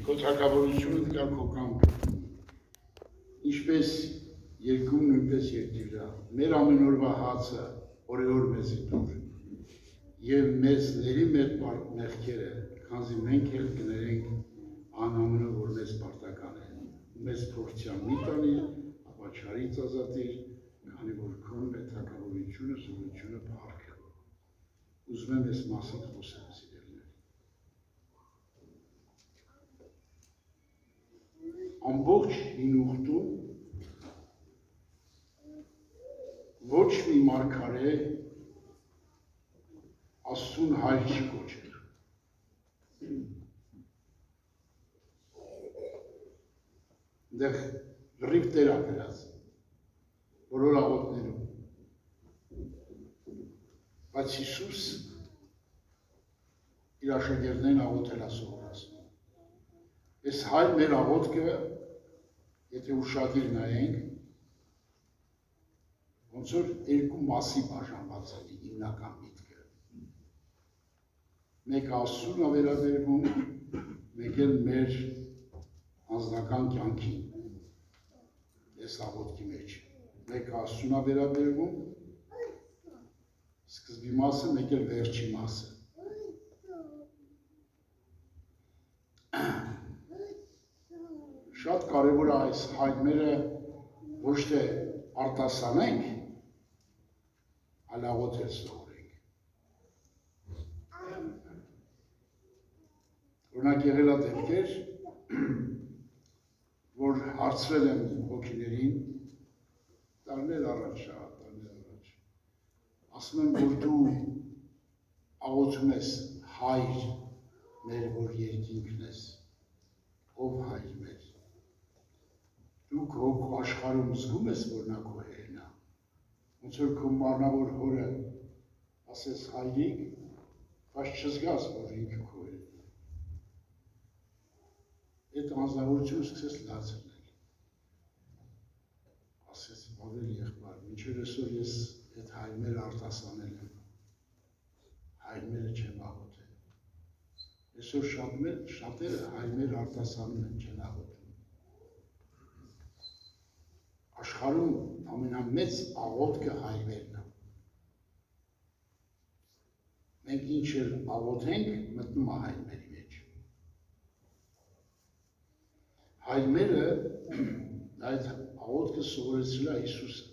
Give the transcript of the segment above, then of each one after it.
Քո թագավորությունը կա քո կամքը։ Ինչպես երկում նույնպես երկրի վրա։ Մեր ամենօրվա հացը օրեօր մեզի տուր եւ մեզ ների մեր մեղքերը, քանզի մենք էլ կներենք անամենը, որ մեզ պարտական է։ Մեզ փորձյան մի տանիր, ապա չարից ազատիր, քանի որ քոնն է թագավորությունը, զորությունը, փառքը։ Ուզում եմ այս մասին խոսել սիրելիներ։ Ամբողջ հին ուխտում ոչ մի մարգարե Աստծուն հայր չի կոչել։ Դեղ լրիվ Տեր ա գրած բոլոր աղոթներում։ Բայց Հիսուս իր աշակերտներին աղոթել ա սովորացնում։ Այս հայր մեր աղոթքը, եթե ուշադիր նայենք, ոնց որ երկու մասի բաժանված է հիմնական միտքը։ Մեկը Աստծուն ա վերաբերվում, մեկ էլ մեր անձնական կյանքին, այս աղոթքի մեջ։ Մեկը Աստծուն ա վերաբերվում, սկզբի մասը, մեկ էլ վերջի մասը։ Շատ կարևոր է այս հայրմերը ոչ թե արտասանենք, այլ աղոթել սովորենք։ Օրինակ եղել է դեպքեր, որ հարցրել եմ հոգիներին, տարիներ առաջ, ասում եմ, որ դու աղոթում ես հայր մեր, որ երկինքն ես, ով հայր մեր։ Դու քո աշխարհում զգում ես, որ նա քո հերն է։ Ոնց որ քո մարմնավոր հորը ասես հայրիկ, բայց չզգաս, որ ինքը քո հերն է։ Այդ անձնավորությունը սկսես լացնել։ Ասես ավել եղբայր, մինչև այսօր ես այդ հայրմերը արտասանել եմ։ Հայրմերը չեմ աղոթել։ Այսօր շատերը հայրմերը արտասանում են, չեն աղոթում։ Աշխարհում ամենամեծ աղոթքը հայրմերն է։ Մենք ինչ էլ աղոթենք, մտնում է հայրմերի մեջ։ Հայրմերը այդ աղոթքը սովորեցրել է Հիսուսը։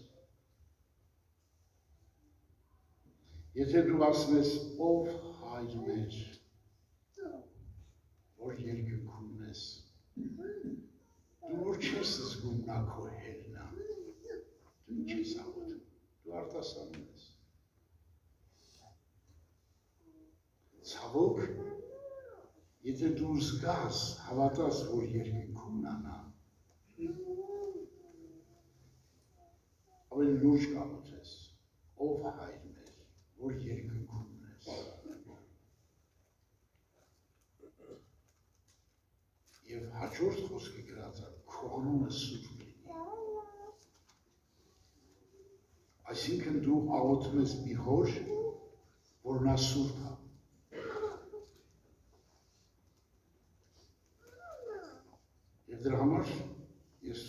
Եթե դու ասում ես, ով հայր մեր, որ երկնքում ես, դու որ չես զգում նա քո հերն է, դու ինչ ես աղոթում, դու արտասանում ես։ Ցավոք, եթե դու զգաս, հավատաս, որ երկնքումն է նա, ավելի լուրջ կաղոթես, ով հայր մեր, որ երկնքումն ես։ Եվ հաջորդ խոսքը գրած է, քո անունը սուրբ լինի։ Այսինքն դու աղոթում ես մի հոր, որ նա սուրբ է։ Եվ դրա համար ես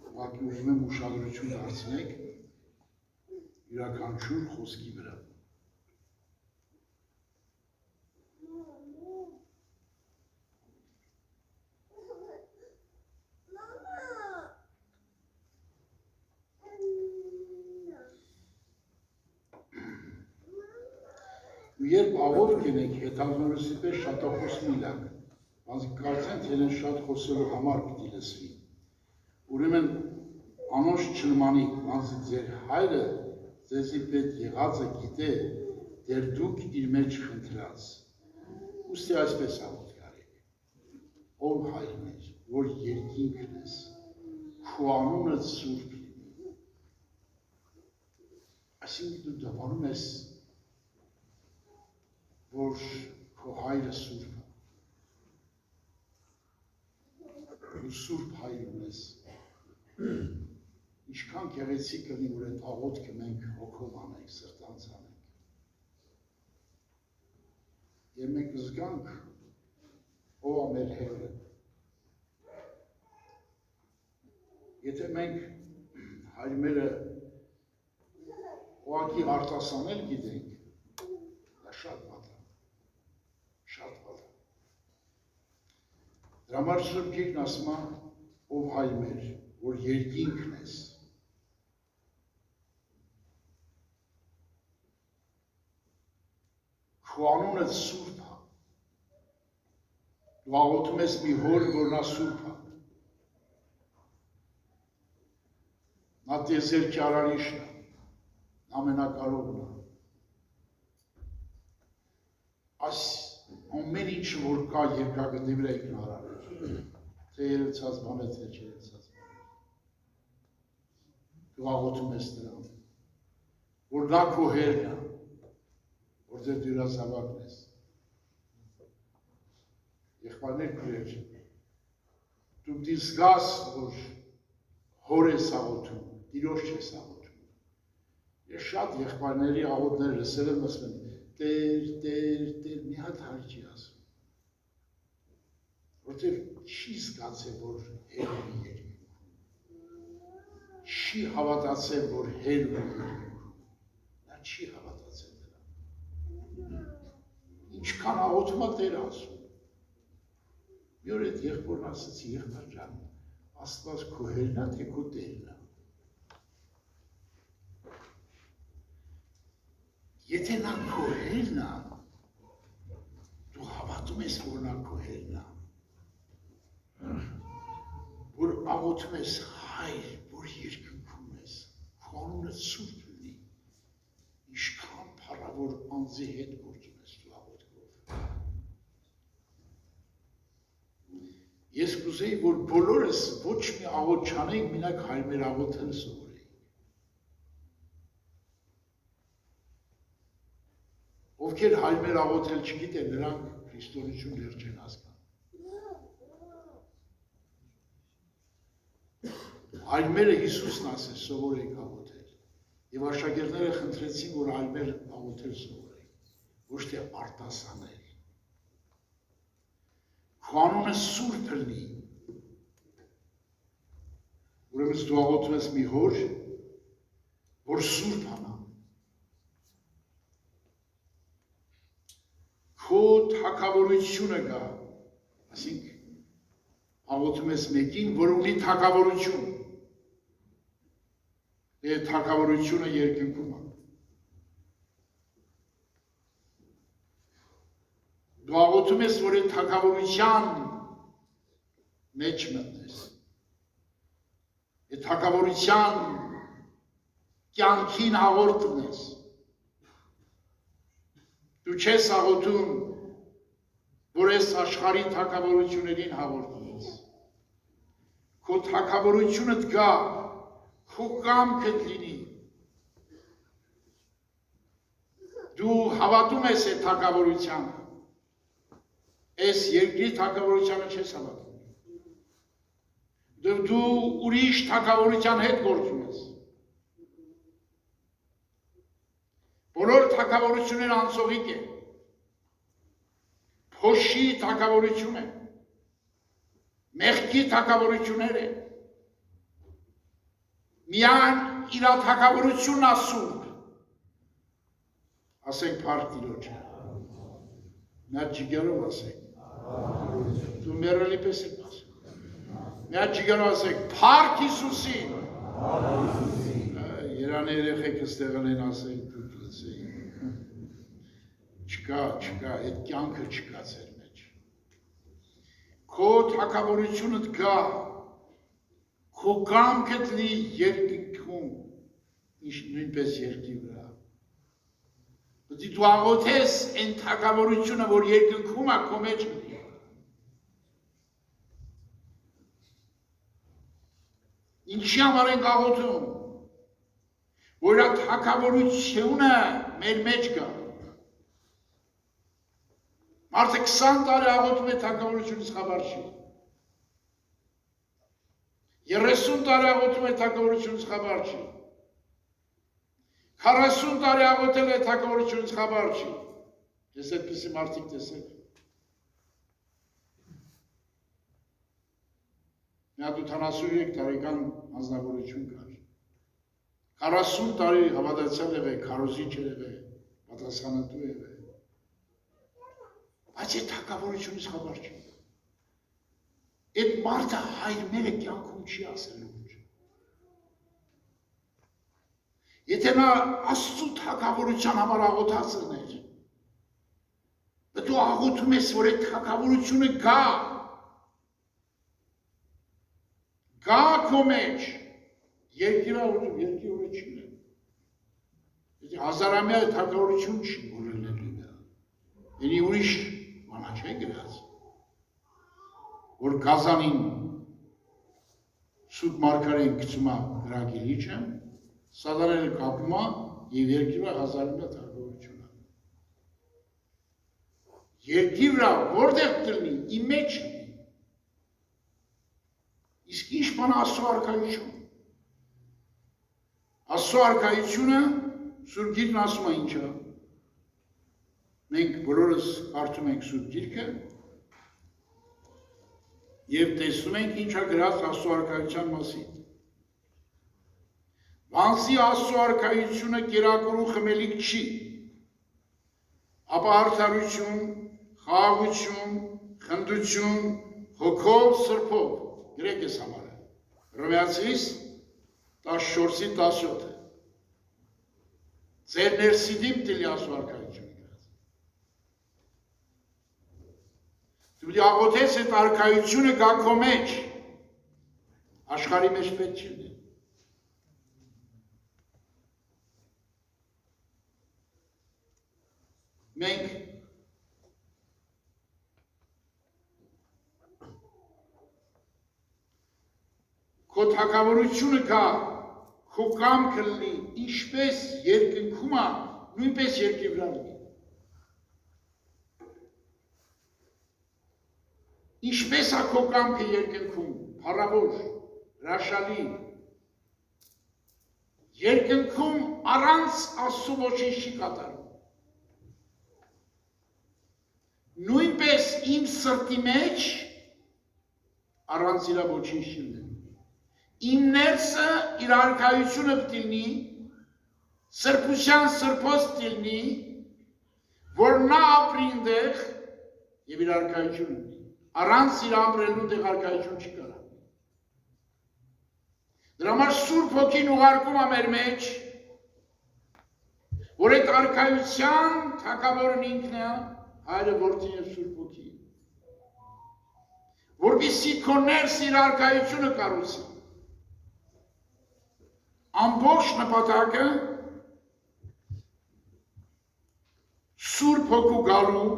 ուղղակի ուզում եմ ուշադրություն դարձնեք յուրաքանչյուր խոսքի վրա։ Ու երբ աղոթք ենեք, հետազորոսի պես շատախոս մի լակ, բանձի կարծեն, թե են շատ խոսելու համար պիտի լսվի։ Ուրեմն անոնց չնմանի, բանձի ձեր հայրը ձեզի պետ եղածը գիտե, դեր դուք իր մեջ խնդրած։ Ուստի այսպես աղոթք արեք, ով հայր մեր, որ երկինքն ես, քո անունը սուրբ լինի։ Այսինքն դու դավանում ես, որ քո հայրը սուրբ է։ Դու սուրբ հայր ունես։ Ինչքան գեղեցիկ կլինի, որ այդ աղոթքը մենք հոգով անենք, սրտանց անենք։ Եվ մենք զգանք, ով է մեր Հերը, Եթե մենք հայրմերը ուղղակի արտասանել գիտենք, դա շատ վատ է, շատ վատ է։ Դրա համար Սուրբ Գիրքն ասում է, ով հայրմեր, որ երկինքն ես, քո անունը սուրբ է, դու աղոթում ես մի հոր, որ նա սուրբ է, նա տիեզերքի արարիչն է, ամենակարողն է, այս ամեն ինչ որ կա երկրագնդի վրա ինքնարար է, թե երևցած բան է, թե չերևցած բան է, դու աղոթում ես նրան, որ նա քո հերն է, որտեղ դու իր զավակն ես։ Եղբայրներ քույրեր, դու պիտի զգաս, որ հոր ես աղոթում, Տիրոջ չես աղոթում։ Ես շատ եղբայրների աղոթներ լսել եմ, ասում են, Տեր, մի հատ հարց չի ասում։ Որտեղ չի զգացել, որ հեր ունի երկինքում։ Չի հավատացել, որ հեր ունի երկինքում։ Նա չի հավատացել դրան։ Ինչքան աղոթում է Տերը ասում։ Մի օր այդ եղբորն ասացի, եղբայր ջան, Աստված քո հերն է, թե քո Տերն է։ Եթե նա քո հերն է, դու հավատում ես, որ նա քո հերն է, որ աղոթում ես Հայր, որ երկնքում ես, քո անունը սուրբ լինի, ինչքան փառավոր անձի հետ գործում ես դու աղոթքով։ Ես կուզեի, որ բոլորս ոչ մի աղոթ չանենք, մենակ հայրմեր աղոթել սովորեինք։ Ովքեր հայրմեր աղոթել չգիտեն, նրանք քրիստոնեություն դեռ չեն հասկանում։ Հայրմերը Հիսուսն ասել սովորենք աղոթել։ Եվ աշակերտները խնդրեցին, որ հայրմեր աղոթել սովորենք, ոչ թե արտասանել։ Քո անունը սուրբ լինի։ Ուրեմն դու աղոթում ես մի հոր, որ սուրբ անա։ Քո թագավորությունը գա, ասենք աղոթում ես մեկին, որ ունի թագավորություն։ Այդ թագավորությունը երկնքում է։ Դու աղոթում ես, որ այդ թագավորության մեջ մտնես։ Այդ թագավորության կյանքին հաղորդ տնես։ Դու չես աղոթում, որ այս աշխարհի թագավորություններին հաղորդ տնես։ Քո թագավորությունդ գա, քո կամքդ լինի։ Դու հավատում ես այդ թագավորությանը։ Այս երկրի թագավորությանը չես հավատում։ Դու ուրիշ թագավորության հետ գործում ես։ Բոլոր թագավորությունները անցողիկ են։ Փոշի թագավորություն է։ Մեղքի թագավորություններ են։ Միայն իր թագավորությունն ասում։ Ասենք փառք Տիրոջը։ Նա ջիգերով ասենք։ Դու մեռելի պես եք ասում։ Նա ջիգերով ասենք փառք Հիսուսին։ Երանի երեխեք ստեղել են ասենք դուք լսեին։ Չկա, այդ կյանքը չկա ձեր մեջ։ Քո թագավորությունդ գա, քո կամքդ լի երկինքում, նույնպես երկրի վրա։ Պետք է դու աղոթես այն թագավորությունը, որ երկնքում է քո մեջ լինի։ Ինչի համար ենք աղոթում, որ այդ թագավորությունը մեր մեջ գա։ Մարդը 20 տարի աղոթում է թագավորությունից խաբար չի։ 30 տարի աղոթում է թագավորությունից խաբար չի։ 40 տարի աղոթել է թագավորությունից խաբար չի։ Ես այդպիսի մարդիկ տեսել։ Նա 73 տարեկան անձնավորություն կար։ 40 տարի հավատացյալ եղել, քարոզիչ եղել, պատասխանատու եղել։ Բայց այդ հակավորությունից խաբար չի։ Այդ մարդը հայր մերը կյանքում չի ասել ուր։ Եթե նա Աստծո հակավորության համար աղոթած էր, դու աղոթում ես, որ այդ հակավորությունը գա քո մեջ, երկիրը չի լեն։ Հազարամյա հակավորություն չի որել լինել։ Ենի ուրիշ մանա չէ գրած, որ գազանին սուտ մարգարեն գցումա գրագիլիչը, սադարերը կապումա և երկիրը հազարամյա հակավորություն։ Երկիրը որտեղ տրնի, իմ մեջ լինի։ Իսկ ինչ բան Աստծո արքայություն։ Աստծո արքայությունը Սուրբ Գիրքն ասում է ինչա։ Մենք բոլորս կարդում ենք Սուրբ Գիրքը և տեսնում ենք ինչա գրած Աստծո արքայության մասին։ Վանսի Աստծո արքայությունը կերակուրու խմելիք չի, ապա արդարություն, խաղաղություն, խնդություն, հոգով, սրբով, գրեք ես համարը, Հռոմեացիս 14:17 ձեր ներսիդիմ տիլի Աստծո արքայությունը գրած։ Դու պիտի աղոթես այդ արքայությունը գա քո մեջ, աշխարհի մեջ պետք չի լինի։ Մենք քո թագավորությունը գա, քո կամքը լինի, ինչպես երկնքում է, նույնպես երկրի վրա լինի։ Ինչպես է քո կամքը երկնքում, փառավոր, հրաշալի։ Երկնքում առանց Աստծո ոչինչ չի կատարվում։ Նույնպես իմ սրտի մեջ առանց իրա ոչինչ չի լինի։ Իմ ներսը իր արքայությունը պիտի լինի, սրբության սրբոց պիտի լինի, որ նա ապրի այնտեղ և իր արքայությունը լինի։ Առանց իր ապրելու այնտեղ արքայություն չի կարա։ Դրա համար Սուրբ Հոգին ուղարկում է մեր մեջ, որ այդ արքայության թագավորն ինքն է, Հայրը, Որդին և Սուրբ Հոգին, որպեսզի քո ներսը իր արքայությունը կառուցի։ Ամբողջ նպատակը Սուրբ Հոգու գալու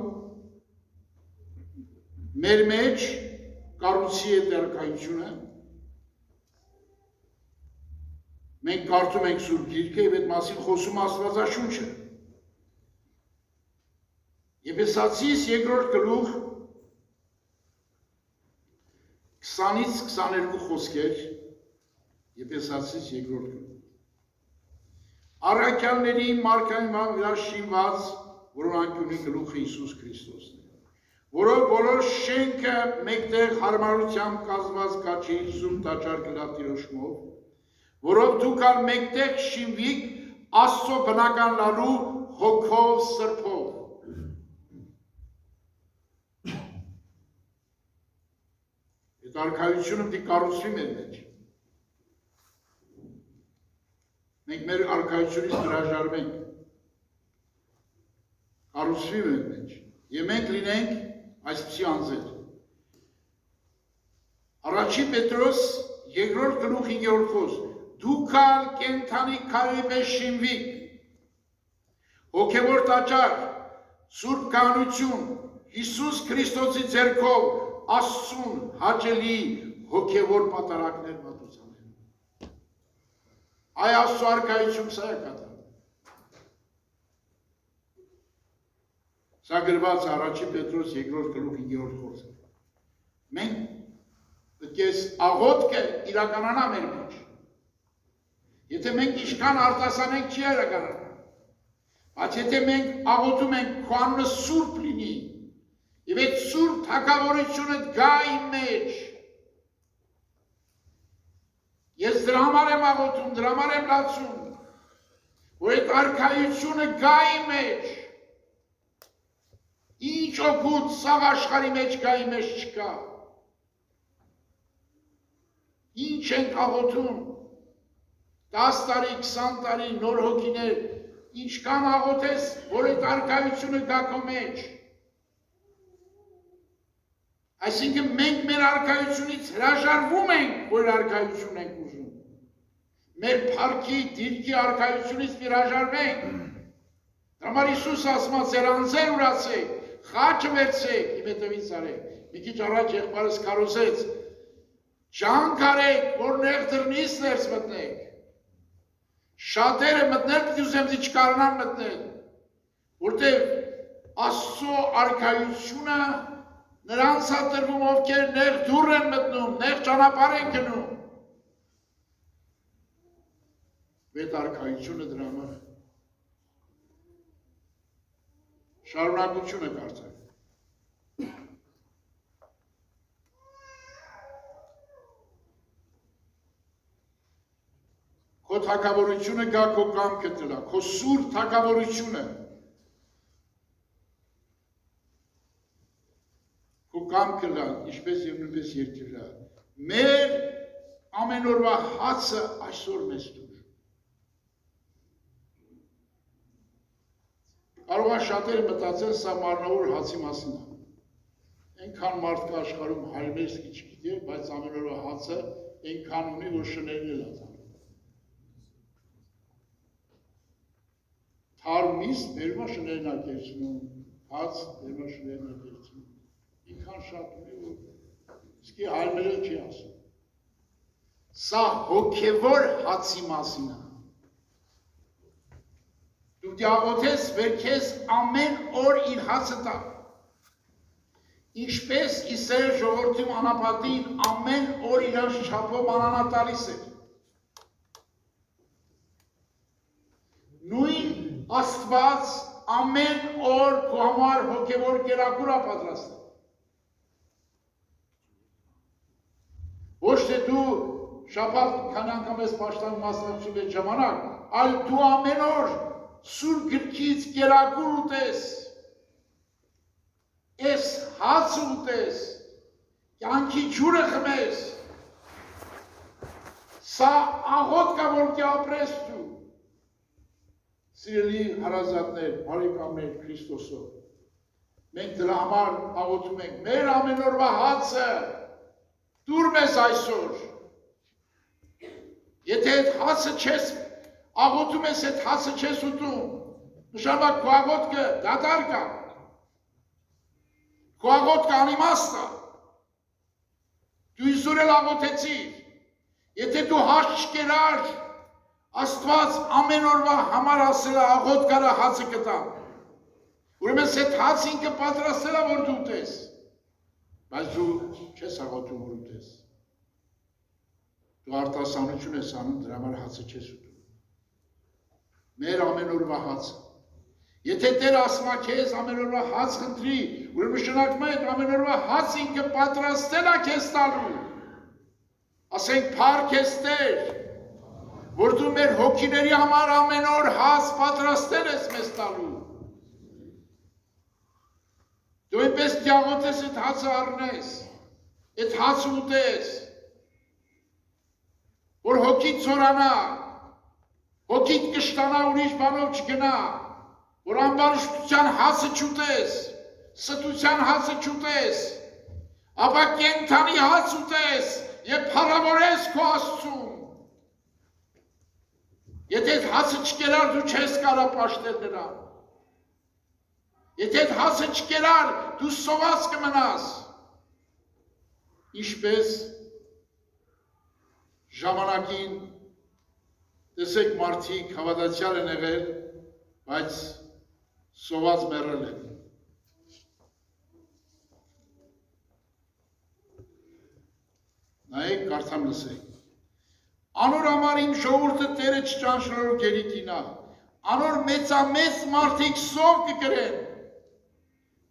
մեր մեջ կառուցի այդ արքայությունը։ Մենք կարդում ենք Սուրբ Գիրքը և այդ մասին խոսում Աստվածաշունչը։ Եփեսացիս 2-րդ գլուխ 20-ից 22 խոսքեր, Եփեսացիս 2-րդ գլուխ։ Առաքյալների մարգարեման վրա շինված, որոնք անկյունի գլուխը Հիսուս Քրիստոսն է, որով բոլոր շենքը մեկտեղ հարմարությամբ կազմված կաչի սուրբ տաճար կլա Տիրոջմով, որով դուք ալ մեկտեղ շինվիք Աստծո բնական լալու հոգով սրբով։ Այդ արքայությունը պիտի կառուցվի մեր մեջ։ Մենք մեր արքայությունից հրաժարվենք, կառուցվի մեր մեջ, և մենք լինենք այսպիսի անձեր։ Առաջին Պետրոս 2-րդ գլուխ 5-րդ խոսք, դուք ալ կենդանի քարի պես շինվիք, հոգևոր տաճար, սուրբ կահանություն, Հիսուս Քրիստոսի ձեռքով Աստծուն հաճելի հոգևոր պատարակներ մատուցանել։ Այ Աստծո արքայություն սա է կատարում։ Սա գրված առաջին Պետրոս 2-րդ գլուխ 5-րդ խոսքը։ Մենք պետք է աղոթքը իրականանա մեր մեջ։ Եթե մենք ինչքան արտասանենք չի իրականանա։ Բայց եթե մենք աղոթում ենք քո անունը սուրբ լինի, և այդ սուրբ թագավորությունը գա իմ մեջ, դրա համար եմ աղոթում, դրա համար եմ լացում, որ այդ արքայությունը գա իմ մեջ, ինչ օգուտ սաղ աշխարհի մեջ գա իմ մեջ չկա, ինչ ենք աղոթում, 10 տարի, 20 տարի, նոր հոգիներ, ինչքան աղոթես, որ այդ արքայությունը գա քո մեջ, այսինքն մենք մեր արքայությունից հրաժարվում ենք, որ արքայություն ենք ուզում, մեր փառքի, դիրքի արքայությունից հրաժարվենք, դրա համար Հիսուս ասում է, ձեր անձեր ուրացեք, խաչը վերցրեք, իմ հետևից արեք, մի քիչ առաջ եղբայրս քարոզեց, ջանք արեք, որ նեղ դռնից ներս մտնեք, շատերը մտնել պիտի ուզեմ դի չկարողանան մտնել, որտեղ Աստծո արքայությունը նրանց է տրվում, ովքեր նեղ դուռ են մտնում, նեղ ճանապարհ են գնում, այդ արքայությունը դրա համար շարունակությունը կարծեմ։ Քո թագավորությունը գա քո կամքը տրա, քո սուրբ թագավորությունը, քո կամքը լա, ինչպես և նույնպես երկիրը, մեր ամեն օրվա հացը այսօր մեզ տուր։ Կարող է շատերը մտածեն սա մարմնավոր հացի մասին է։ Այնքան մարդ կա աշխարհում հայրենիք չգիտի, բայց ամեն օրվա հացը այնքան ունի, որ շներն էլ ածան։ Թարմիստ բերումա շներն ակերցնում, հաց բերումա շներն ակերցնում, ինքան շատ ունի, որ իսկի հայրները չի ասում։ Սա հոգևոր հացի մասին է։ Դու դիաղոթես, որ քեզ ամեն օր իր հացը տա։ Ինչպես Իսրայել ժողովրդի անապատին ամեն օր իրանց չափով անանա տալիս էր։ Նույն Աստված ամեն օր քո համար հոգևոր կերակուր է պատրաստել։ Ոչ թե դու շաբաթ քանի անգամ ես պաշտպանում մասնակցում ես ժամանակ, այլ դու ամեն օր Սուրբ գրքից կերակուր ուտես, ես հաց ուտես, կյանքի ջուրը խմես, սա աղոթք է, որ կապրես դու, սիրելի հարազատներ, բարեկամներ Քրիստոսով, մենք դրա համար աղոթում ենք, մեր ամեն օրվա հացը դուր մեզ այսօր, եթե այդ հացը չես աղոթում ես այդ հացը չես ուտում, նշանակ քո աղոթքը դատարկ է, քո աղոթքը անիմաստ է, դու այսօր էլ աղոթեցիր, եթե դու հաց չկերար, Աստված ամեն օրվա համար ասել է աղոթք արա հացը կտա, ուրեմն այդ հաց ինքը պատրաստել է որ դու ուտես, բայց դու չես աղոթում որ ուտես, դու արտասանություն ես անում, դրա համար հացը չես ուտում։ Մեր ամեն օրվա հացը։ Եթե Տեր ասում է քեզ ամեն օրվա հաց խնդրի, ուրեմն նշանակում է այդ ամեն օրվա հաց ինքը պատրաստել է քեզ տալու։ Ասենք փառք ես Տեր, որ դու մեր հոգիների համար ամեն օր հաց պատրաստել ես մեզ տալու։ Դու այնպես դիաղոթես այդ հացը առնես, այդ հացը ուտես, որ հոգիդ ցորանա, հոգիդ կշտանա ուրիշ բանով չգնա, որ ամբարշտության հացը չուտես, ստության հացը չուտես, ապա կենդանի հաց ուտես և փառավորես քո Աստծուն։ Եթե այդ հացը չկերար, դու չես կարա պաշտել նրան։ Եթե այդ հացը չկերար, դու սոված կմնաս։ Ինչպես ժամանակին տեսեք մարդիկ հավատացյալ են եղել, բայց սոված մեռել են։ Նայեք, կարդամ լսեք։ Անոր համար իմ ժողովուրդը Տերը չճանչնորով գերիկինա, անոր մեծամեծ մարդիկ սով կկրեն,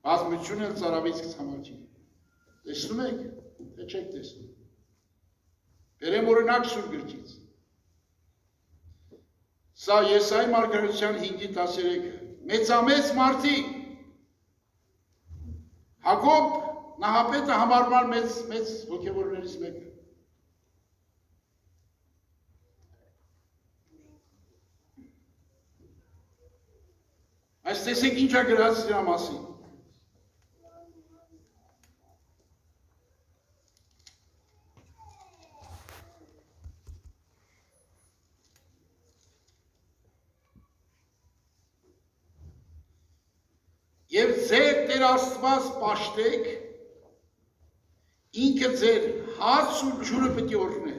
բազմություն էլ ծարավից կցամաքի։ Տեսնում եք, թե չեք տեսնում։ Բերեմ օրինակ Սուրբ գրքից։ Սա Եսայի մարգարեության 5:13-ը։ Մեծամեծ մարդիկ Հակոբ Նահապետը համարում մեծ հոգևորներից մեկը։ Այս տեսեք ինչ է գրած դրա մասին։ Եվ ձեր Տեր Աստված պաշտեք, ինքը ձեր հաց ու ջուրը պիտի օրհնե։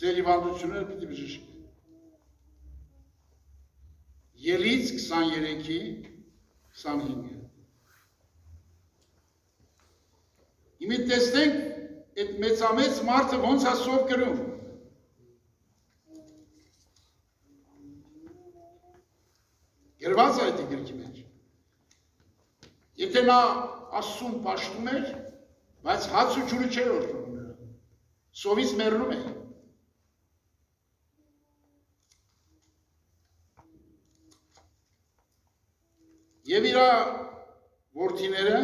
Ձեր հիվանդությունները պիտի բժշկի։ Ելից 23:25։ Իմի տեսնենք այդ մեծամեծ մարդը ոնց է սով գրում։ Գրված է այդ գրքի մեջ։ Եթե նա Աստծուն պաշտում էր, բայց հաց ու ջուրը չէր օրհնում նրան։ Սովից մեռնում էր։ Եվ իր որդիները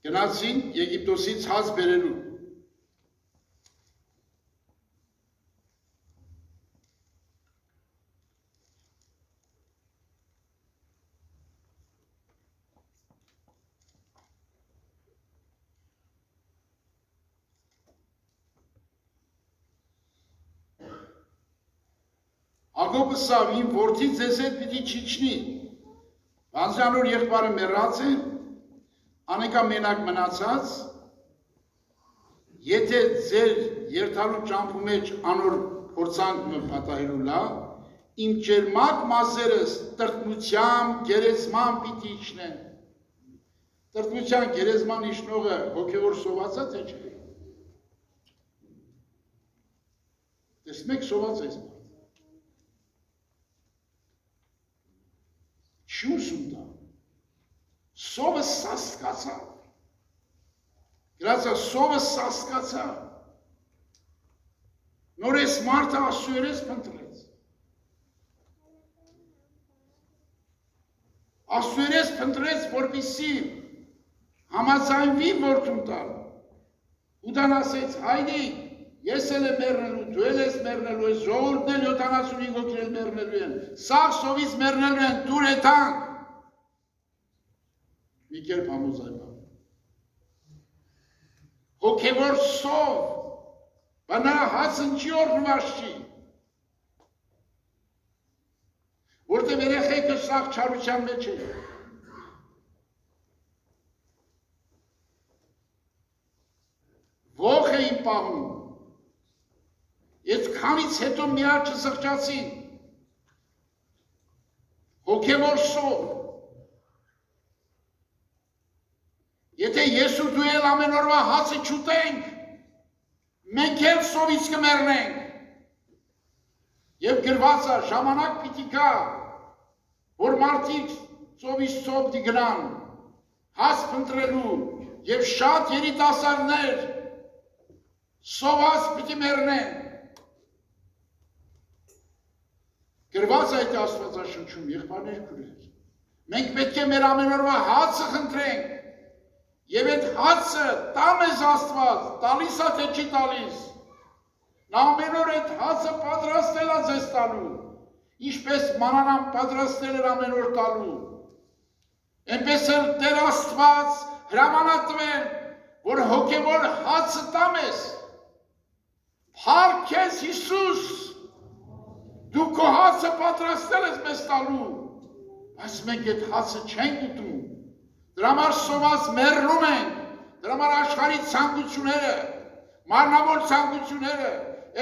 գնացին Եգիպտոսից հաց բերելու։ Հակոբը սավ իմ որդի ձեզ հետ պիտի չիջնի, վանձանոր եղբարը մեռած է, անեկա մենակ մնացած, եթե ձեր երթալու ճամփու մեջ անոր փորձանք պատահելու լա, իմ ջերմակ մազերս տրտմությամբ գերեզման պիտի իջնեն։ Տրտմության գերեզման իջնողը հոգևոր սոված է, թե չէ։ Տեսնեք սոված է։ Շուսունդա, սովը սասկացա, գրացա սովը սասկացա, նոր ես մարդը ասուերես պնտրեց, ասուերես պնտրեց, որպիսի համացայնվի որդուն տալ, ուդան ասեց, հայդի, ես էլ եմ մերնելու, դու էլ ես մերնելու, ես ժողորդն էլ 75 հոգին էլ մերնելու են, սաղ սովից մերնելու են, դուր եթանք, մի կերպ համոզայմա։ Հոգևոր սով, բանա հացն չի օրնված չի, որտև երեխեքը սաղ չարության մեջ է։ Ող էին պահում, Ես քանից հետո միար չսղճացին, հոգևոր սով, եթե ես ու դու էլ ամեն օրվա հացը չուտենք, մենք էլ սովից կմեռնենք, և գրված է ժամանակ պիտի գա, որ մարդիկ սովից սով դիգրան, հաց փնտրելու և շատ երիտասարդներ սոված պիտի մեռնեն, գրված այդ աստվածաշնչում, եղբայրներ քույրեր, մենք պետք է մեր ամեն օրվա հացը խնդրենք, եւ այդ հացը տա մեզ Աստված, տալիս է թե չի տալիս, նա ամեն օր այդ հացը պատրաստել է ձեզ տալու, ինչպես մանանան պատրաստել էր ամեն օր տալու, այնպես էլ Տեր Աստված հրամանատվել, որ հոգևոր հացը տա մեզ, փառք քեզ Հիսուս, դու քո հացը պատրաստել ես մեզ տալու, բայց մենք այդ հացը չենք ուտում, դրա համար սոված մեռնում ենք, դրա համար աշխարհի ցանկությունները, մարմնավոր ցանկությունները,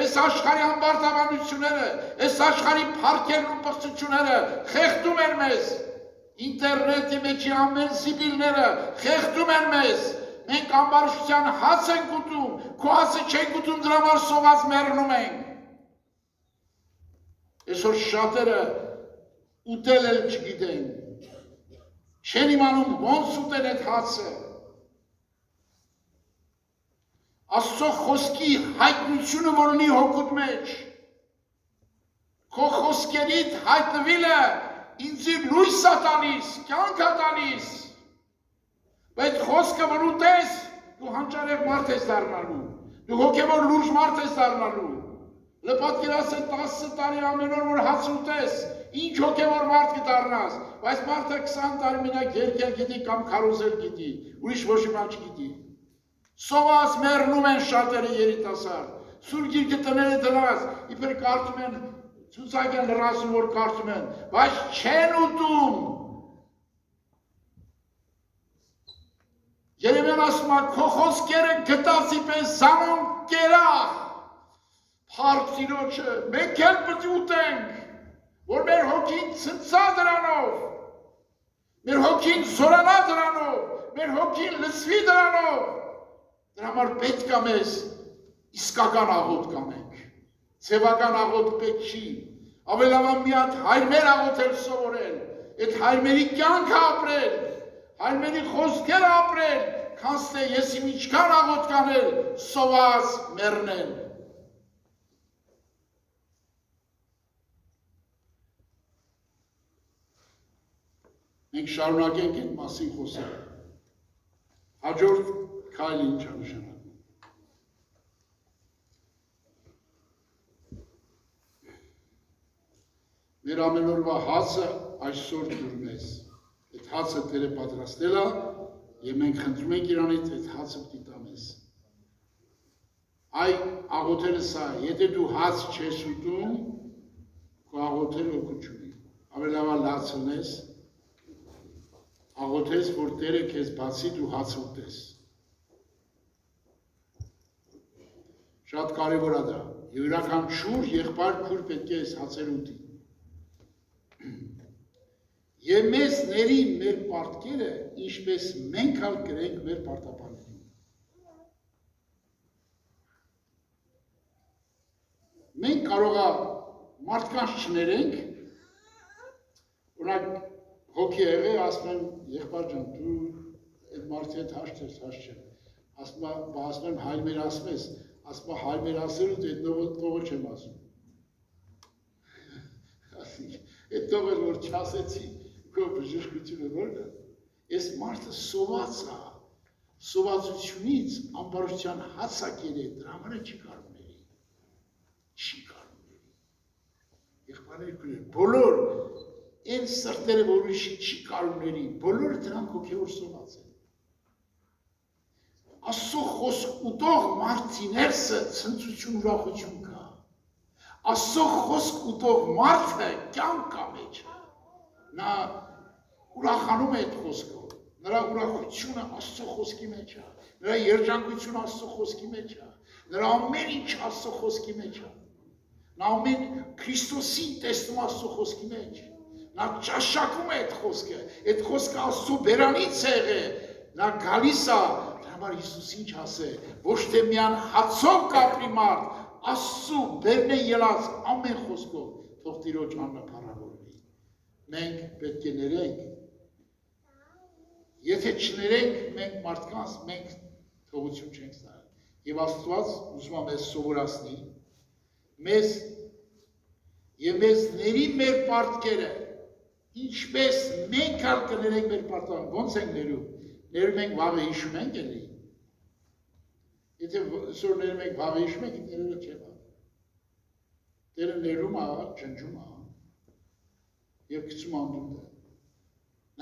այս աշխարհի ամբարտավանությունները, այս աշխարհի փառքերն ու պղծությունները խեղդում են մեզ, ինտերնետի մեջի ամեն զիբիլները խեղդում են մեզ, մենք ամբարշության հաց ենք ուտում, քո հացը չենք ուտում, դրա համար սոված մեռնում ենք։ Այսօր շատերը ուտել էլ չգիտեն, չեն իմանում ոնց ուտել այդ հացը, Աստծո խոսքի հայտնությունը, որ ունի հոգուտ մեջ, քո խոսքերիդ հայտնվելը ինձի լույս է տալիս, կյանք է տալիս, բայց խոսքը որ ուտես, դու հանճարեղ մարդ ես դառնալու, դու հոգևոր լուրջ մարդ ես դառնալու, պատկերացրու 10 տարի ամեն օր որ հաց ուտես, ինչ հոգևոր մարդ կդառնաս, բայց մարդը 20 տարի մենակ երգել գիտի կամ քարոզել գիտի, ուրիշ ոչ մի բան չգիտի։ Սոված մեռնում են շատերը երիտասարդ, սուր գիրքը տները դրած, իբր կարդում են, ցուցակ են լրացում, որ կարդում են, բայց չեն ուտում։ Երևան ասում է, քո խոսքերը գտածի պես զանոն կերախ, փառք Տիրոջը, մենք էլ պետք է ուտենք, որ մեր հոգին ցնցա դրանով, մեր հոգին զորանա դրանով, մեր հոգին լցվի դրանով, դրա համար պետք է մեզ իսկական աղոթք անենք, ձևական աղոթք պետք չի, ավելավա մի հատ հայրմեր աղոթել սովորել, այդ հայրմերի կյանքը ապրել, հայրմերի խոսքերը ապրել, քանց թե ես իմ ինչքան աղոթք անել, սոված մեռնել։ Մենք շարունակենք այդ մասին խոսել։ Հաջորդ քայլը ինչ է նշանակում։ Մեր ամեն օրվա հացը այսօր դուր մեզ։ Այդ հացը Տերը պատրաստել է, եւ մենք խնդրում ենք Իրանից այդ հացը պիտի տա մեզ։ Այ աղոթելը սա, եթե դու հաց չես ուտում, քո աղոթելը օգուտ չունի։ Ավելավա լաց ունես, աղոթես, որ Տերը քեզ բացի դու հաց ուտես։ Շատ կարևոր է դա։ Յուրաքանչյուր եղբայր քուր պետք է այս հացերը ուտի։ Եվ մեզ ների մեր պարտքերը, ինչպես մենք ալ կրենք մեր պարտապաններին։ Մենք կարող է մարդկանց չներենք, օրինակ հոգի եղել, ասում են, եղբայր ջան, դու այդ մարդի հետ հաշտ ես, հաշտ չեմ։ Ասում եմ, հայրմեր ասում ես, ասում եմ, հայրմեր ասելու դու այդ տողը չեմ ասում։ Այդ տողը որ չասեցի, քո բժշկությունը որն է, այս մարդը սոված է, սովածությունից ամբարության հաց է կերել, դրա համար չի կարող ների, չի կարող ների։ Եղբայրներ կուրեր, բոլոր այն սրտերը, որ ուրիշի չի կարող ների, բոլորը դրանք հոգևոր սոված են։ Աստծո խոսք ուտող մարդի ներսը ցնծություն ուրախություն կա։ Աստծո խոսք ուտող մարդը կյանք կա մեջ։ Նա ուրախանում է այդ խոսքով, նրա ուրախությունը Աստծո խոսքի մեջ է, նրա երջանկությունը Աստծո խոսքի մեջ է, նրա ամեն ինչ Աստծո խոսքի մեջ է, նա ամեն Քրիստոսին տեսնում Աստծո խոսքի մեջ, նա ճաշակում է այդ խոսքը Աստծո բերանից է եղել, նա գալիս է, դրա համար Հիսուս ինչ ասե, ոչ թե միան հացով կապրի մարդ, Աստծո բերն է ելած ամեն խոսքով, թող Տիրոջ անունը փառավորվի։ Մենք պետք է ներենք, եթե չներենք մենք մարդկանց, մենք թողություն չենք ստանալ։ Եվ Աստված ուզում է մեզ սովորացնի, եւ մեզ ների մեր պարտքերը, ինչպես մենք ալ կներենք մեր պարտքերը, ոնց ենք ներում, ներում ենք վաղը հիշում ենք էլի։ Եթե այսօր ներում ենք վաղը հիշում ենք, ներերը չէ վաղ։ Տերը ներում է, ջնջում է, եւ գցում անդունդը։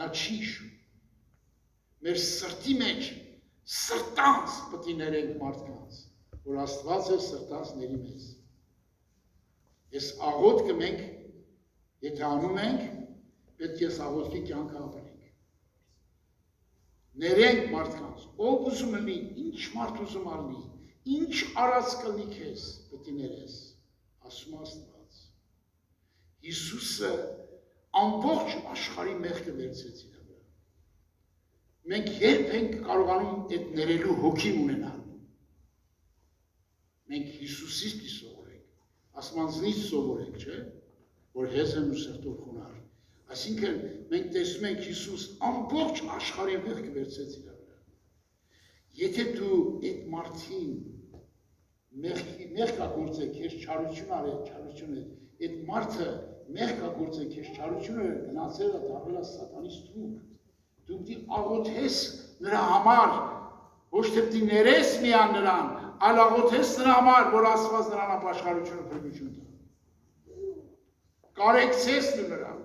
Նա չի հիշում։ Մեր սրտի մեջ սրտանց պետք է ներենք մարդկանց, որ Աստված է սրտանց ների մեզ։ Այս աղոթքը մենք, եթե անում ենք, պետք է այս աղոթքի կյանքը ապրենք։ Ներենք մարդկանց, ով ուզում լինի, ինչ մարդ ուզում ալնի, ինչ արած կլնի քեզ, պետք է ներես, ասում Աստված։ Հիսուսը ամբողջ աշխարհի մեղքը վերցրեց իր վրա։ Մենք երբ ենք կարողանում այդ ներելու հոգին ունենալ։ Մենք Հիսուսից սովորենք, ասմանցնից սովորենք, չէ՞, որ հեզեն ու սրտով խոնար։ Այսինքն մենք տեսնում ենք Հիսուս ամբողջ աշխարհի մեղքը վերցրեց իր վրա։ Եթե դու այդ մարդին մեղքա գործել, քեզ չարություն արել, չարություն է, այդ մարդը մեղքա գործել, քեզ չարություն է, գնացել է, դառել է սատանից դուք, դու պիտի աղոթես նրա համար, ոչ թե պիտի ներես միան նրան, այլ աղոթես նրա համար, որ Աստված նրան ապաշխարությունը փրկություն տա, կարեկցես դու նրան,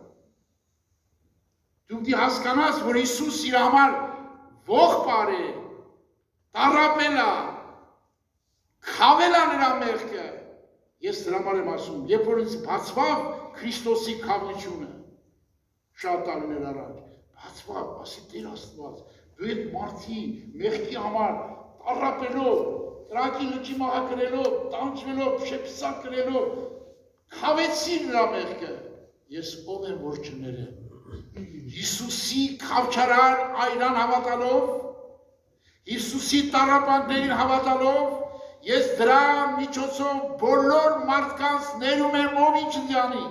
դու պիտի հասկանաս, որ Հիսուս իր համար ողբ է, տառապել է, խավել է նրա մեղքը, ես դրա համար եմ ասում, երբ որ ինձ բացվավ Քրիստոսի խավությունը, շատ տարիներ առաջ, բացվավ, ասի Տեր Աստված, դու այդ մարդի մեղքի համար տառապելով, տրակի լճի մահակրելով, տանջվելով, շեպսակ կրելով, խավեցի նրա մեղքը, ես ով եմ որ չներեմ, Հիսուսի խավչարար այրան հավատալով, Հիսուսի տառապանքներին հավատալով, ես դրա միջոցով բոլոր մարդկանց ներում եմ ով ինչ դյանի,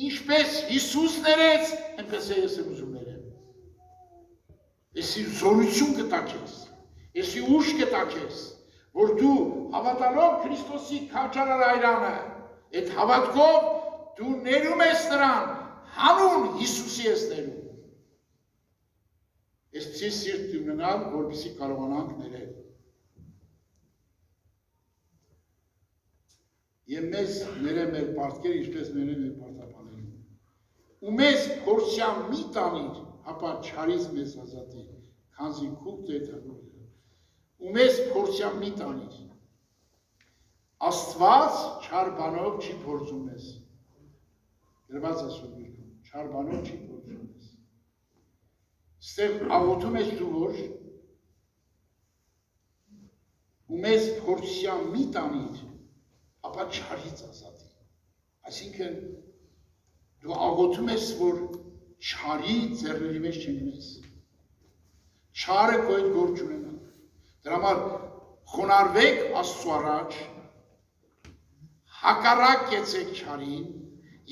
ինչպես Հիսուս ներեց, այնպես է ես եմ ուզում ներեմ, եսի զորություն կտա քեզ, եսի ուժ կտա քեզ, որ դու հավատալով Քրիստոսի խավչարար այրանը, այդ հավատքով դու ներում ես նրան, հանուն Հիսուսի ես ներում, ես ցի սիրտ ունենալ, որպեսզի կարողանանք ներել, Եվ մեզ ներեմ մեր պարտքեր, ինչպես ներեմ մեր պարտապաներին, ու մեզ փորձյան մի տանիր, հապա չարից մեզ ազատի, քանզի քու Տեր ու մեզ փորձյան մի տանիր, Աստված չար բանով չի փորձում մեզ, գրված է Սուրբ Գրքում, չար բանով չի փորձում մեզ, ստեղ աղոթում ես դու որ, ու մեզ փորձյան մի տանիր, ապա չարից ազատի, այսինքն դու աղոթում ես, որ չարի ձեռների մեջ չընկնես, չարը քո հետ գործ չունենա, դրա համար խոնարհվեք Աստծու առաջ, հակառակ կեցեք չարին,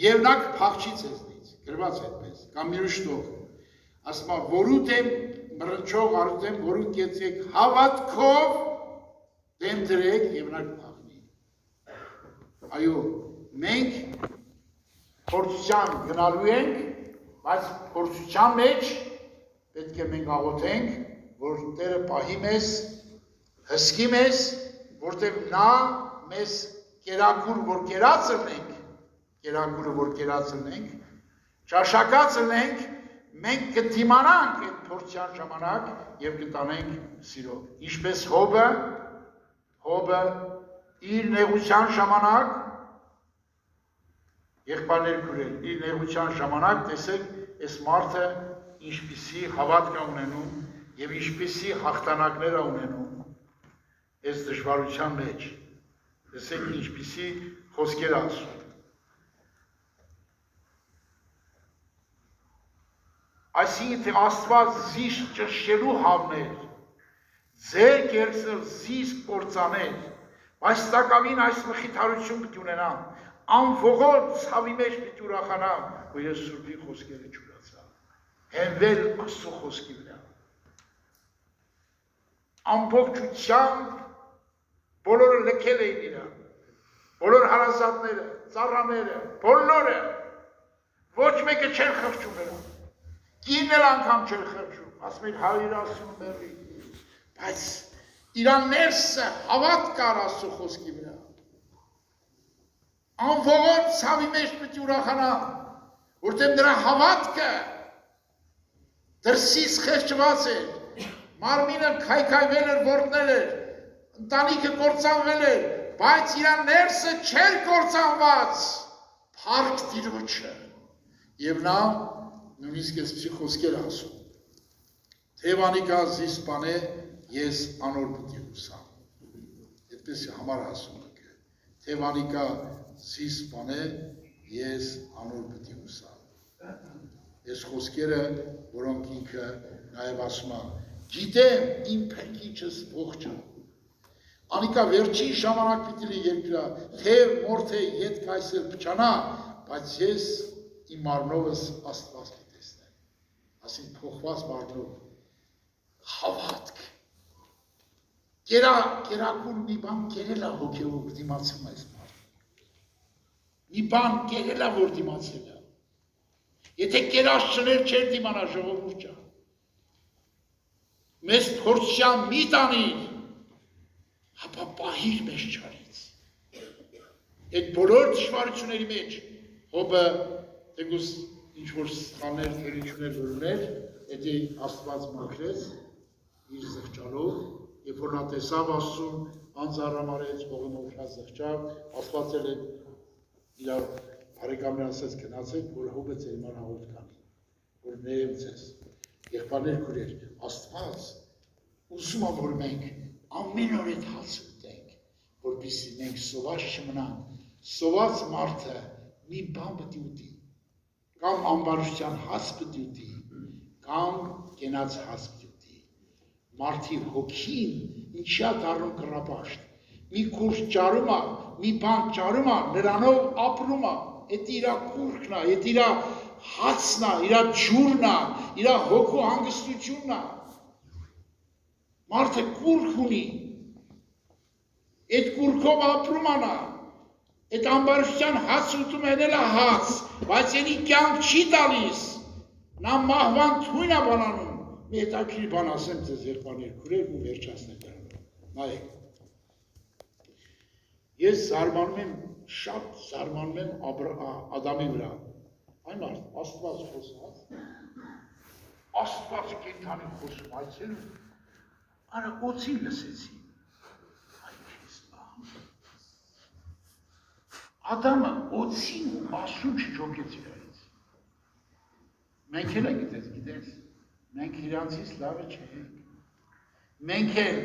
եւ նա կփախչի ձեզնից, գրված այդպես, կամ միրուշտով, ասում է, որու դեմ մռնչող արուտեմ, որու կեցեք հավատքով դեմ դրեք եւ նա կփախչի Այո, մենք փորձության գնալու ենք, բայց փորձության մեջ պետք է մենք աղոթենք, որ Տերը պահի մեզ, հսկի մեզ, որտեղ նա մեզ կերակուր, որ կերածնենք, ճաշակածնենք, մենք կդիմանանք այդ փորձության ժամանակ եւ կտանենք սիրով։ Ինչպես Հոբը իր նեղության ժամանակ, եղբայրներ քուրել, իր նեղության ժամանակ տեսեք, այս մարդը ինչպիսի հավատք է ունենում եւ ինչպիսի հաղթանակներ է ունենում այս դժվարության մեջ, տեսեք ինչպիսի խոսքեր ասում։ Այսինքն թե Աստված զիս ճշտելու հավներ, ձեր կերսը զիս կործաներ, բայց տակավին այս մխիթարություն պիտի ունենամ, անվողոր ցավի մեջ պիտի ուրախանամ, որ ես Սուրբի խոսքերը չուրացա, հենվել Աստծո խոսքի վրա։ Ամբողջությամբ բոլորը լքել էին իրան, բոլոր հարազատները, ծառաները, բոլորը, ոչ մեկը չեր խղճում նրան, կինն էլ անգամ չեր խղճում, ասում էր հայր ասում մերի, բայց իրան ներսը հավատ կար Աստծո խոսքի վրա, անվողոր ցավի մեջ պիտի ուրախանամ, որտեղ նրա հավատքը դրսից խեղճված էր, մարմինը քայքայվել էր, ворտնել էր, ընտանիքը կործանվել էր, բայց իր ներսը չէր կործանված, փառք Տիրոջը, եւ նա նույնիսկ այսպիսի խոսքեր ասում, Թևանիկա զիս բանե ես անոր պիտի ուսամ, այդպես համար ասում եք, Թևանիկա զիս բանե ես անոր պիտի ուսամ, ես խոսքերը, որոնք ինքը նաև ասում է, գիտեմ իմ փրկիչս ողջ է, անիկա վերջին ժամանակ պիտի լի երկրա, թև մորթե ետ կայսեր փչանա, բայց ես իմ մարմնովս Աստված պիտի տեսնեմ, ասին փոխված մարմնով, հավատք, Կերակուր մի բան կերել է հոգևոր դիմացում այս մարդը։ Մի բան կերել է, որ դիմացել է։ Եթե կերած չներ չեր դիմանա ժողովուրդը։ Մեզ փորձյան մի տանիր, հապա պահիր մեզ չարից։ Այդ բոլոր դժվարությունների մեջ հոբը դեգուս ինչ-որ սխալներ, թերիչուներ որ ուներ, էդի Աստված մաքրեց իր զղջալով, երբ որ նա տեսավ Աստծուն, անձառամարեց, ողնովշած զղջավ, Աստված էլ է իր բարեկամին ասեց գնացեք, որ հոբը ձեր մանաղով կանի, որ ներեմ ձեզ, եղբայրներ քուրեր, Աստված ուզում է, որ մենք ամեն օր այդ հացը ուտենք, որպեսզի մենք սոված չմնանք, սոված մարդը մի բան պետք է ուտի, կամ ամբարշտյան հաց պետք է ուտի, կամ կենաց հաց պետք է ուտի, մարդի հոգին ինչի է դառնում կռապաշտ, մի կուրս ճարում է, մի բան ճարում է, նրանով ապրում է, այդ իր կուրքն է, այդ իր հացն է, իր ջուրն է, իր հոգու հանգստությունն է, մարդը կուրք ունի, այդ կուրքով ապրում է նա, այդ ամբարշտյան հաց ուտում են էլ է հաց, բայց ենի կյանք չի տալիս, նա մահվան թույն է բանանում, մի հետաքրիր բան ասեմ ձեզ եղբայրներ քուրեր ու վերջացնեմ դրանով, նայեք, ես զարմանում եմ, շատ զարմանում եմ Ադամի վրա, այն մարդ, Աստված խոսած, Աստված կենդանի խոսում այցելում, արա օծին լսեցի, այ քեզ Ադամը օծին ու ասում չջոկեց իրարից, մենք էլ է գիտես, մենք իրանցից լավը չենք, մենք էլ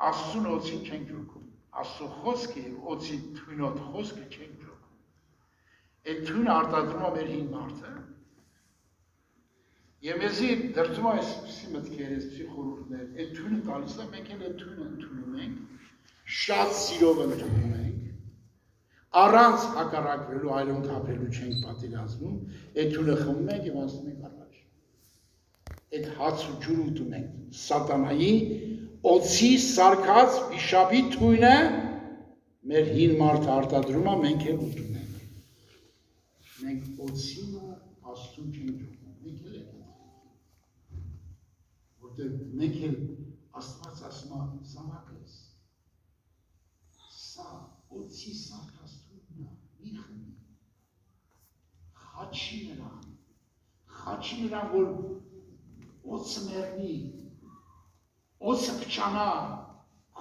Աստծուն օծին չենք ջոկում, Աստծու խոսքը և օծի թույնոտ խոսքը չենք ջոկում, այդ թույնը արտադրում է մեր հին մարդը, և մեզի դրծում է այսպիսի մտքեր, այսպիսի խորհուրդներ, այդ թույնը տալիս է, մենք էլ այդ թույնը ընդունում ենք, շատ սիրով ընդունում ենք, առանց հակառակվելու, այլոն թափելու չենք պատերազմում, այդ թույնը խմում ենք և անցնում ենք առաջ։ Այդ հաց ու ջուր ուտում ենք սատանայի, օծի սարկած վիշապի թույնը մեր հին մարդը արտադրում է, մենք էլ ուտում ենք։ Մենք օծին ու Աստծուն չենք ջոկում, մենք էլ ենք որտեղ մենք էլ Աստված ասում է զավակս, սա օծի սարկած թույնն է, մի խմի, խաչի նրան, որ օծը մեռնի, օծը փչանա,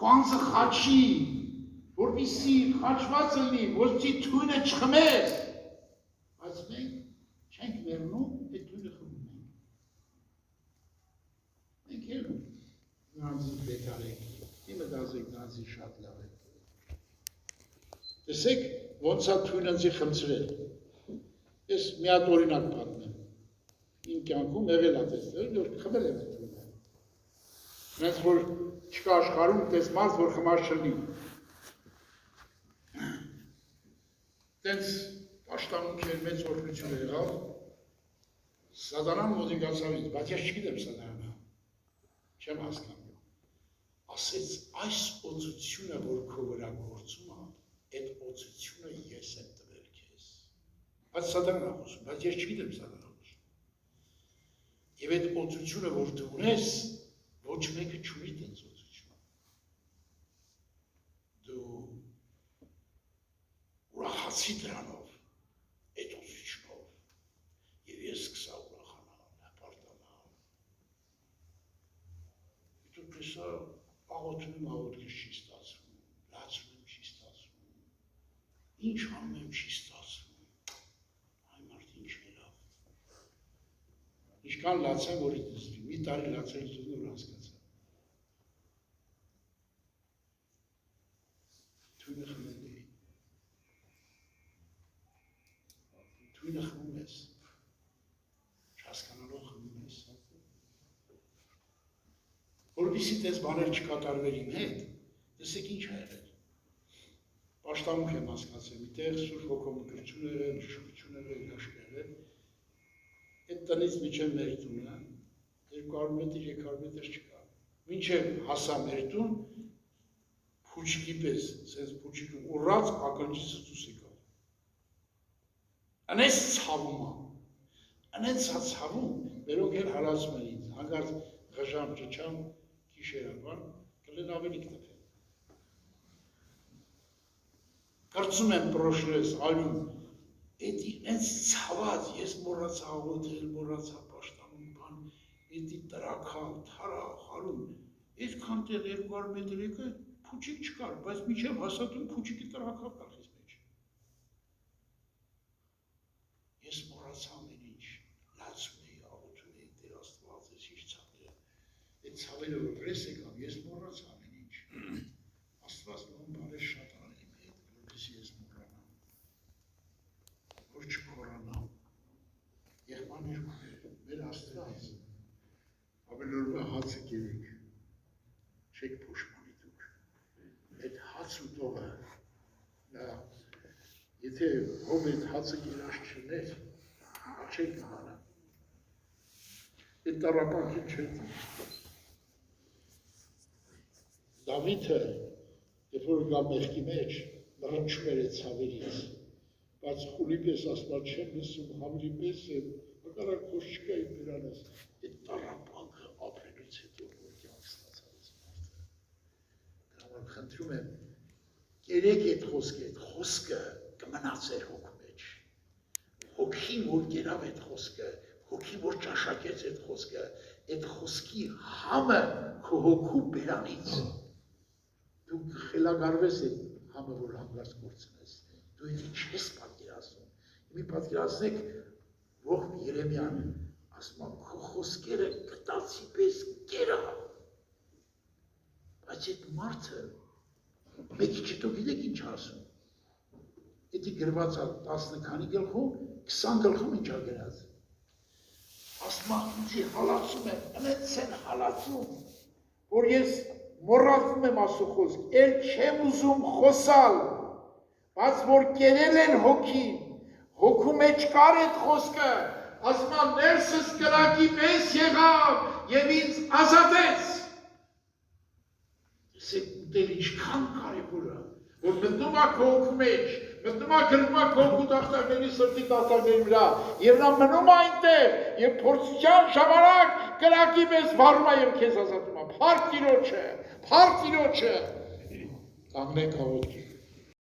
քո խաչի, որպեսզի խաչված լինի, որպեսզի թույնը չխմես, բայց մենք չենք մեռնում, այդ թույնը խմում ենք։ Մենք էլ նրանցից բեկար ենք, իմը դազեք նրանցից շատ լավ ենք։ Տեսեք, ոնց է թույնը ինձի խմցրել։ Ես մի հատ օրինակ պատմեմ։ Իմ կյանքում եղել է տեսնել, որ խմել եմ այդ թույնը։ Հենց որ չկա աշխարհում տես մարդ, որ խմած չլինի։ Տենց պաշտամունքեր մեծ օրհնություն եղավ, Սատանան մոտիկացավ ինձ, բայց ես չգիտեմ Սատանան, չեմ հասկանում։ Ասեց, այս օծությունը, որ քո վրա գործում է, այդ օծությունը ես եմ տվել քեզ։ Բայց Սատանան է խոսում, բայց ես չգիտեմ Սատանան խոսում։ Եվ այդ օծությունը, որ դու ունես, ոչ մեկը չունի տենց օծությունը։ Դու ուրախացի դրանով, այդ օծությունով, և ես սկսա ուրախանալ, հպարտանալ։ Դու տեսա աղոթում աղոթքս չի ստացվում, լացում եմ չի ստացվում, ինչ անում եմ չի ստացվում, այ մարդ ինչ երավ։ Ինչքան լացեմ, որ իդզվի, մի տարի լացել զուզն որ հասկացա։ Թույնը խմել էի։ Թույնը խմում ես, չհասկանալով խմում ես։ Որպեսզի տես բաներ չկատարվեր իմ հետ, տեսեք ինչ է եղել։ Պաշտամունք եմ հասկացել, միտեղ Սուրբ Հոգու մկրտություն եղել, շուրջ եղել, հաշկ եղել։ Այդ տնից մինչև մեր տունը 200 մետր, 300 մետր չկա։ Մինչև հասա մեր տուն, փուչիկի պես, սենց փուչիկը ուռած ականջից դուրս եկավ։ Անես ցավում է։ Անենց ցավում, մերոնք էլ հալածում են ինձ, հանկարծ ղժամ ճճամ գիշերաբար, կլեն ավելի կտպեն։ Կարծում եմ պրոշլես, ալյում, էդի ինձ ցաված, ես մոռացա աղոթել, մոռացա պաշտանում բան, էդի տրաքալ, թարախ, հարում, այդքան տեղ 200 մետր եկա, փուչիկ չկար, բայց միջև հասատում փուչիկի տրաքավ գլխիս մեջ։ Ես մոռացա ամեն ինչ, լացում էի, աղոթում էի, Տեր Աստված, ես ինչ ցավել եմ, այդ ցավերը որ վրես եկավ, ես մոռացա ամեն ինչ, Աստված նոմ բարես շատ արել իմ հետ, որպեսզի ես մոռանամ, որ չմոռանամ, եղբայրներ մեր Աստված, ավելի օրվա հացը կերեք, չեք փոշմանի դուք, այդ հաց ուտողը, եթե ով այդ հացը կերաշ չներ, չեք նմանա, այդ տարապանքին չեք Դավիթը, երբ որ գա մեղքի մեջ, մռնչում էր այդ ցավերից, բայց խուլի պես ասված չեմ լսում, համրի պես եմ, հակառակ խոս չկա իմ նրանս, այդ տարապանքը ապրելուց հետո որ կյանք ստացած մարդը։ Դրա համար խնդրում եմ, կերեք այդ խոսքը կմնա ձեր հոգու մեջ։ Հոգին որ կերավ այդ խոսքը, հոգին որ ճաշակեց այդ խոսքի համը քո հոգու բերանից։ Դու խելագարվես այդ համը, որ հանգարց գործնես, դու էդի չես պատկերացնում։ Մի պատկերացնեք ողբ Երեմյան, ասում եմ, քո խոսքերը կտացի պես կերա։ Բայց այդ մարդը, մեկի չետո գիտեք ինչ ասում։ Էդի գրված է 10 քանի գլխում, 20 գլխում ինչ ա գրած։ Ասում եմ, ինձի հալածում եմ, ընենց են հալածում, որ ես մոռացում եմ ասու խոսք, էլ չեմ ուզում խոսալ, բայց որ կերել են հոգին, հոգու մեջ կար այդ խոսքը, ասում եմ, ներսս կրակի պես եղավ և ինձ ազատեց։ Տեսեք ուտել ինչքան կարևոր է, որ մտնում է քո հոգու մեջ, մտնում է գրվում է քո հոգու տախտակների սրտի տախտակների վրա, և նա մնում է այնտեղ, և փորձության ժամանակ կրակի պես վառում է և քեզ ազատում է, փառք Տիրոջը, կանգնենք աղոթքի։